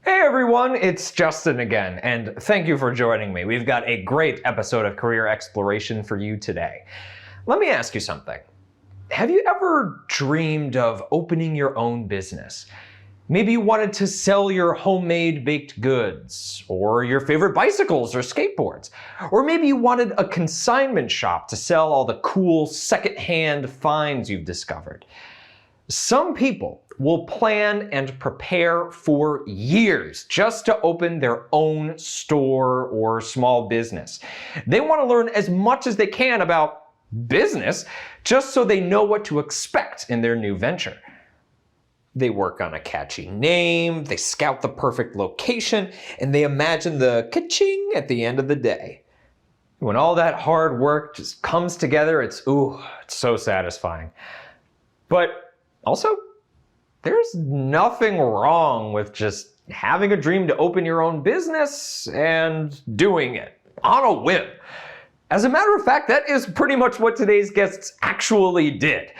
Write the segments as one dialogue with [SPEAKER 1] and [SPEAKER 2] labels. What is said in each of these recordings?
[SPEAKER 1] Hey everyone, it's Justin again, and thank you for joining me. We've got a great episode of Career Exploration for you today. Let me ask you something. Have you ever dreamed of opening your own business? Maybe you wanted to sell your homemade baked goods, or your favorite bicycles or skateboards. Or maybe you wanted a consignment shop to sell all the cool secondhand finds you've discovered. Some people will plan and prepare for years just to open their own store or small business. They want to learn as much as they can about business just so they know what to expect in their new venture. They work on a catchy name, they scout the perfect location, and they imagine the ka-ching at the end of the day. When all that hard work just comes together, it's so satisfying. But also, there's nothing wrong with just having a dream to open your own business and doing it on a whim. As a matter of fact, that is pretty much what today's guests actually did.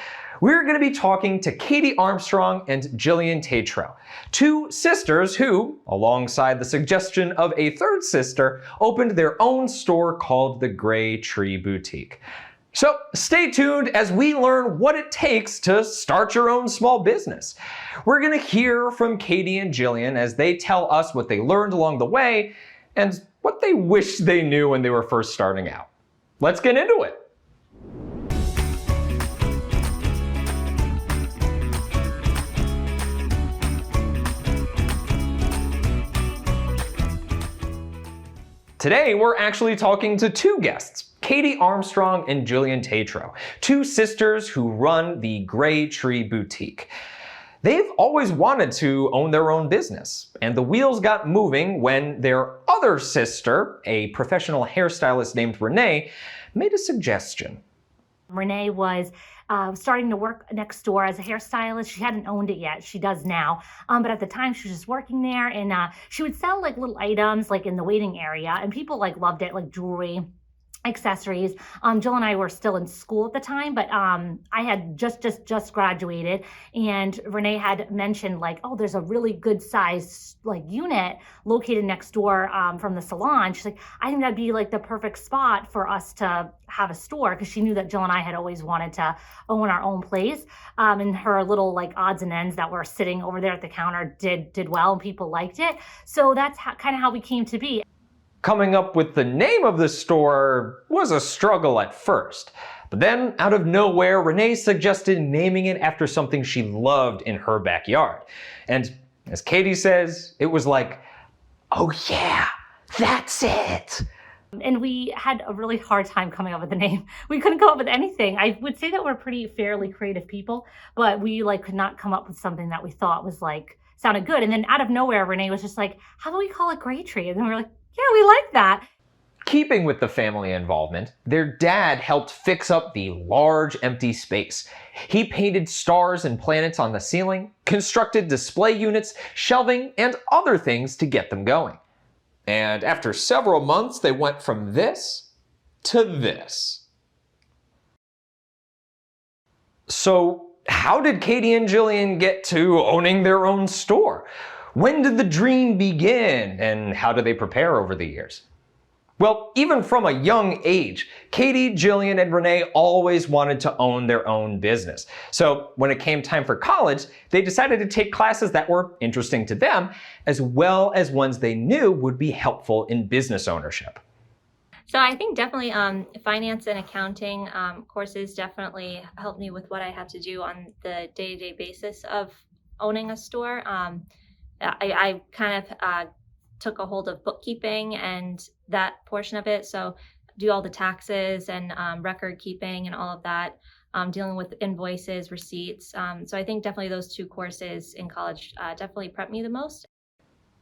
[SPEAKER 1] We're going to be talking to Katie Armstrong and Jillian Tatro, two sisters who, alongside the suggestion of a third sister, opened their own store called the Gray Tree Boutique. So stay tuned as we learn what it takes to start your own small business. We're going to hear from Katie and Jillian as they tell us what they learned along the way and what they wish they knew when they were first starting out. Let's get into it. Today, we're actually talking to two guests, Katie Armstrong and Jillian Tatro, two sisters who run the Gray Tree Boutique. They've always wanted to own their own business, and the wheels got moving when their other sister, a professional hairstylist named Renee, made a suggestion.
[SPEAKER 2] Renee was starting to work next door as a hairstylist. She hadn't owned it yet. She does now. But at the time she was just working there, and she would sell like little items like in the waiting area, and people like loved it, like jewelry, accessories. Jill and I were still in school at the time, but I had just graduated, and Renee had mentioned like, oh, there's a really good size like unit located next door from the salon. She's like, I think that'd be like the perfect spot for us to have a store, because she knew that Jill and I had always wanted to own our own place. And her little like odds and ends that were sitting over there at the counter did well, and people liked it. So that's kind of how we came to be.
[SPEAKER 1] Coming up with the name of the store was a struggle at first. But then, out of nowhere, Renee suggested naming it after something she loved in her backyard. And as Katie says, it was like, oh yeah, that's it.
[SPEAKER 2] And we had a really hard time coming up with the name. We couldn't come up with anything. I would say that we're pretty fairly creative people, but we could not come up with something that we thought was sounded good. And then out of nowhere, Renee was just like, how about we call it Gray Tree? And then we were like, yeah, we like that.
[SPEAKER 1] Keeping with the family involvement, their dad helped fix up the large empty space. He painted stars and planets on the ceiling, constructed display units, shelving, and other things to get them going. And after several months, they went from this to this. So, how did Katie and Jillian get to owning their own store? When did the dream begin, and how did they prepare over the years? Well, even from a young age, Katie, Jillian, and Renee always wanted to own their own business. So when it came time for college, they decided to take classes that were interesting to them, as well as ones they knew would be helpful in business ownership.
[SPEAKER 3] So I think definitely finance and accounting courses definitely helped me with what I had to do on the day-to-day basis of owning a store. I kind of took a hold of bookkeeping and that portion of it. So do all the taxes and record keeping and all of that, dealing with invoices, receipts. So I think definitely those two courses in college definitely prepped me the most.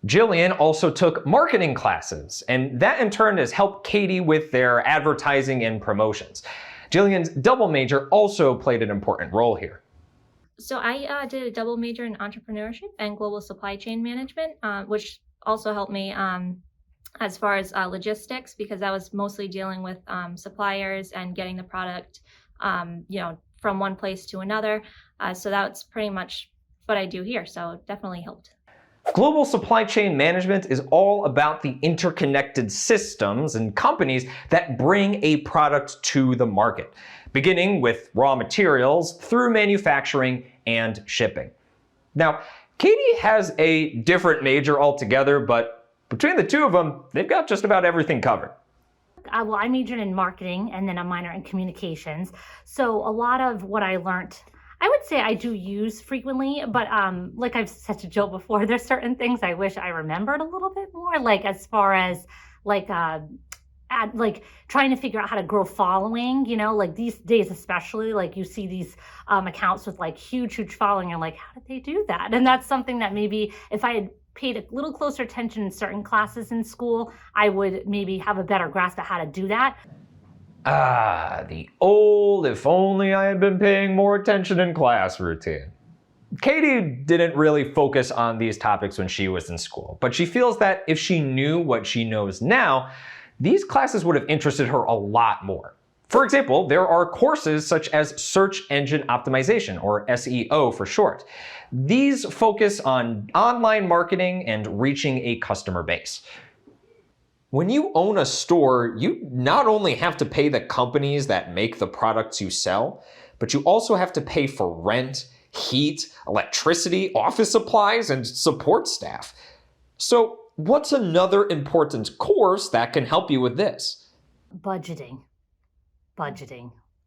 [SPEAKER 1] Jillian also took marketing classes, and that in turn has helped Katie with their advertising and promotions. Jillian's double major also played an important role here.
[SPEAKER 3] So I did a double major in entrepreneurship and global supply chain management, which also helped me as far as logistics, because I was mostly dealing with suppliers and getting the product, from one place to another. So that's pretty much what I do here. So it definitely helped.
[SPEAKER 1] Global supply chain management is all about the interconnected systems and companies that bring a product to the market, beginning with raw materials through manufacturing and shipping. Now, Katie has a different major altogether, but between the two of them, they've got just about everything covered.
[SPEAKER 2] Well, I majored in marketing and then a minor in communications. So a lot of what I learned, I would say I do use frequently, but like I've said to Jill before, there's certain things I wish I remembered a little bit more, like as far as like like trying to figure out how to grow following, like these days especially, like you see these accounts with like huge following and like, how did they do that? And that's something that maybe if I had paid a little closer attention in certain classes in school, I would maybe have a better grasp of how to do that.
[SPEAKER 1] The old if only I had been paying more attention in class routine. Katie didn't really focus on these topics when she was in school, but she feels that if she knew what she knows now, these classes would have interested her a lot more. For example, there are courses such as Search Engine Optimization, or SEO for short. These focus on online marketing and reaching a customer base. When you own a store, you not only have to pay the companies that make the products you sell, but you also have to pay for rent, heat, electricity, office supplies, and support staff. So, what's another important course that can help you with this?
[SPEAKER 2] Budgeting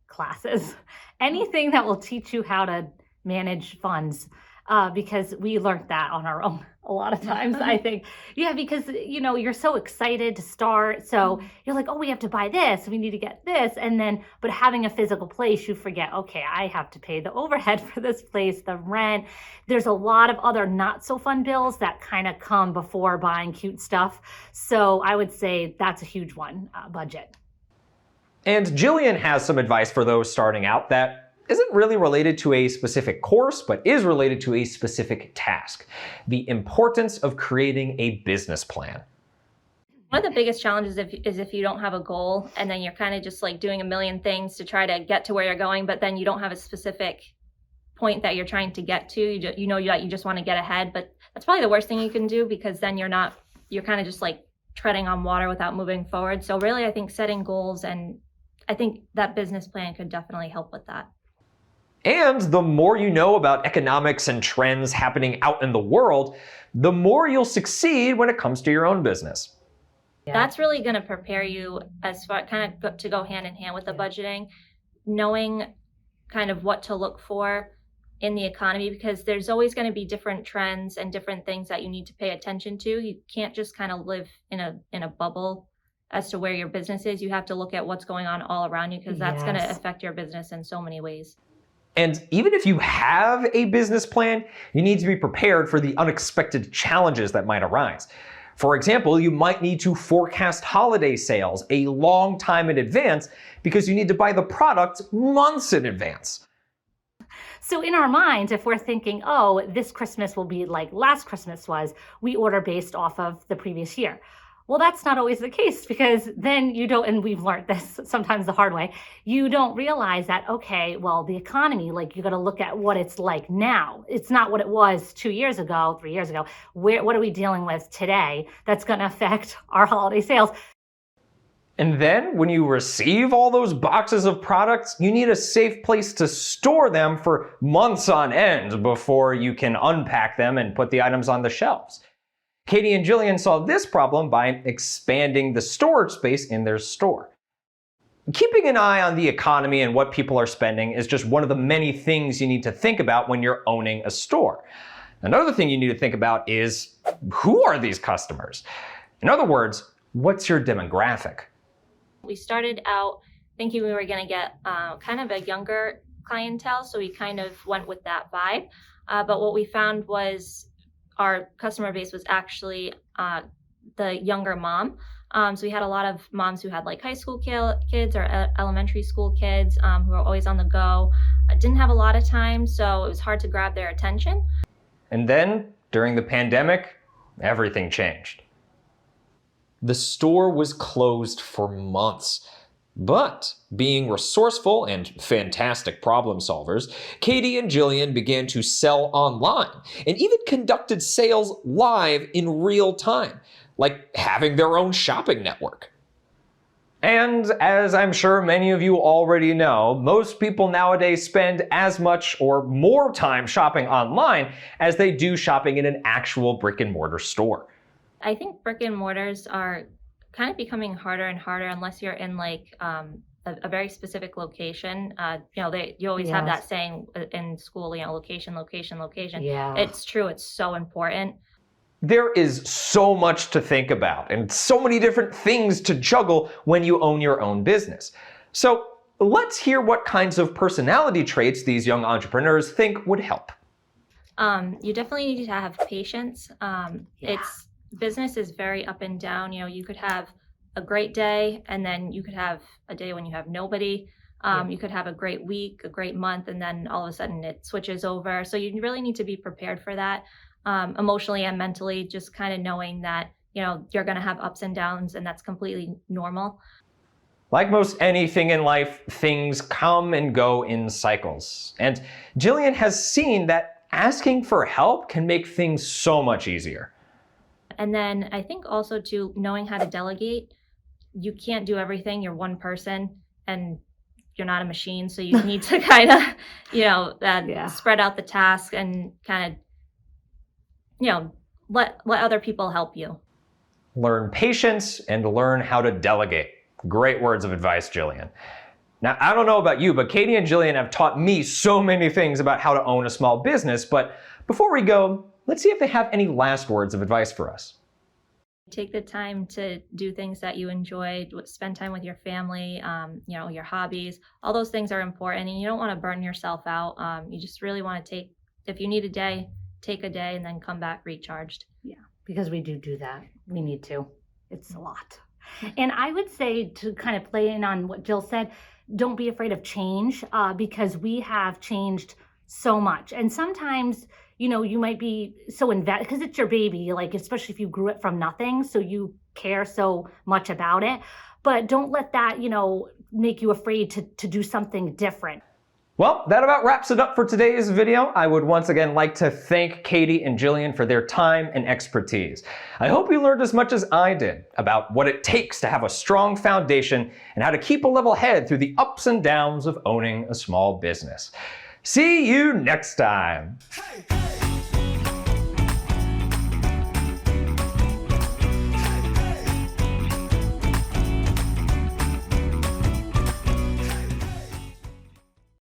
[SPEAKER 2] classes, anything that will teach you how to manage funds, because we learned that on our own a lot of times, I think. Yeah, because, you're so excited to start. So you're like, oh, we have to buy this. We need to get this. And then, but having a physical place, you forget, okay, I have to pay the overhead for this place, the rent. There's a lot of other not so fun bills that kind of come before buying cute stuff. So I would say that's a huge one, budget.
[SPEAKER 1] And Jillian has some advice for those starting out that isn't really related to a specific course, but is related to a specific task: the importance of creating a business plan.
[SPEAKER 3] One of the biggest challenges is if you don't have a goal and then you're kind of just like doing a million things to try to get to where you're going, but then you don't have a specific point that you're trying to get to. You just want to get ahead, but that's probably the worst thing you can do, because then you're kind of just like treading on water without moving forward. So really, I think setting goals, and I think that business plan could definitely help with that.
[SPEAKER 1] And the more you know about economics and trends happening out in the world, the more you'll succeed when it comes to your own business.
[SPEAKER 2] Yeah.
[SPEAKER 3] That's really going to prepare you as far to go hand in hand with the budgeting, knowing kind of what to look for in the economy, because there's always going to be different trends and different things that you need to pay attention to. You can't just kind of live in a bubble as to where your business is. You have to look at what's going on all around you, because that's going to affect your business in so many ways.
[SPEAKER 1] And even if you have a business plan, you need to be prepared for the unexpected challenges that might arise. For example, you might need to forecast holiday sales a long time in advance because you need to buy the product months in advance.
[SPEAKER 2] So in our minds, if we're thinking, oh, this Christmas will be like last Christmas was, we order based off of the previous year. Well, that's not always the case, because then you don't, and we've learned this sometimes the hard way, you don't realize that, okay, well, the economy, like you got to look at what it's like now. It's not what it was 2 years ago, 3 years ago. What are we dealing with today that's going to affect our holiday sales?
[SPEAKER 1] And then when you receive all those boxes of products, you need a safe place to store them for months on end before you can unpack them and put the items on the shelves. Katie and Jillian solved this problem by expanding the storage space in their store. Keeping an eye on the economy and what people are spending is just one of the many things you need to think about when you're owning a store. Another thing you need to think about is, who are these customers? In other words, what's your demographic?
[SPEAKER 3] We started out thinking we were going to get kind of a younger clientele, so we kind of went with that vibe. But what we found was our customer base was actually the younger mom. So we had a lot of moms who had like high school kids or elementary school kids who were always on the go, didn't have a lot of time, so it was hard to grab their attention.
[SPEAKER 1] And then, during the pandemic, everything changed. The store was closed for months. But being resourceful and fantastic problem solvers, Katie and Jillian began to sell online and even conducted sales live in real time, like having their own shopping network. And as I'm sure many of you already know, most people nowadays spend as much or more time shopping online as they do shopping in an actual brick and mortar store.
[SPEAKER 3] I think brick and mortars are kind of becoming harder and harder unless you're in like a very specific location. You always have that saying in school, location, location, location.
[SPEAKER 2] Yeah.
[SPEAKER 3] It's true. It's so important.
[SPEAKER 1] There is so much to think about and so many different things to juggle when you own your own business. So let's hear what kinds of personality traits these young entrepreneurs think would help.
[SPEAKER 3] You definitely need to have patience. Business is very up and down. You could have a great day and then you could have a day when you have nobody. You could have a great week, a great month, and then all of a sudden it switches over. So you really need to be prepared for that. Emotionally and mentally, just kind of knowing that, you're going to have ups and downs and that's completely normal.
[SPEAKER 1] Like most anything in life, things come and go in cycles. And Jillian has seen that asking for help can make things so much easier.
[SPEAKER 3] And then I think also too, knowing how to delegate. You can't do everything. You're one person and you're not a machine. So you need to kind of, spread out the task and kind of, let other people help you.
[SPEAKER 1] Learn patience and learn how to delegate. Great words of advice, Jillian. Now, I don't know about you, but Katie and Jillian have taught me so many things about how to own a small business. But before we go, let's see if they have any last words of advice for us.
[SPEAKER 3] Take the time to do things that you enjoy, spend time with your family, your hobbies. All those things are important and you don't want to burn yourself out. You just really want to if you need a day, take a day and then come back recharged.
[SPEAKER 2] Yeah, because we do that. We need to. It's a lot. And I would say, to kind of play in on what Jill said, don't be afraid of change because we have changed so much. And sometimes, you might be so invested because it's your baby, like especially if you grew it from nothing, so you care so much about it. But don't let that, make you afraid to do something different.
[SPEAKER 1] Well, that about wraps it up for today's video. I would once again like to thank Katie and Jillian for their time and expertise. I hope you learned as much as I did about what it takes to have a strong foundation and how to keep a level head through the ups and downs of owning a small business. See you next time.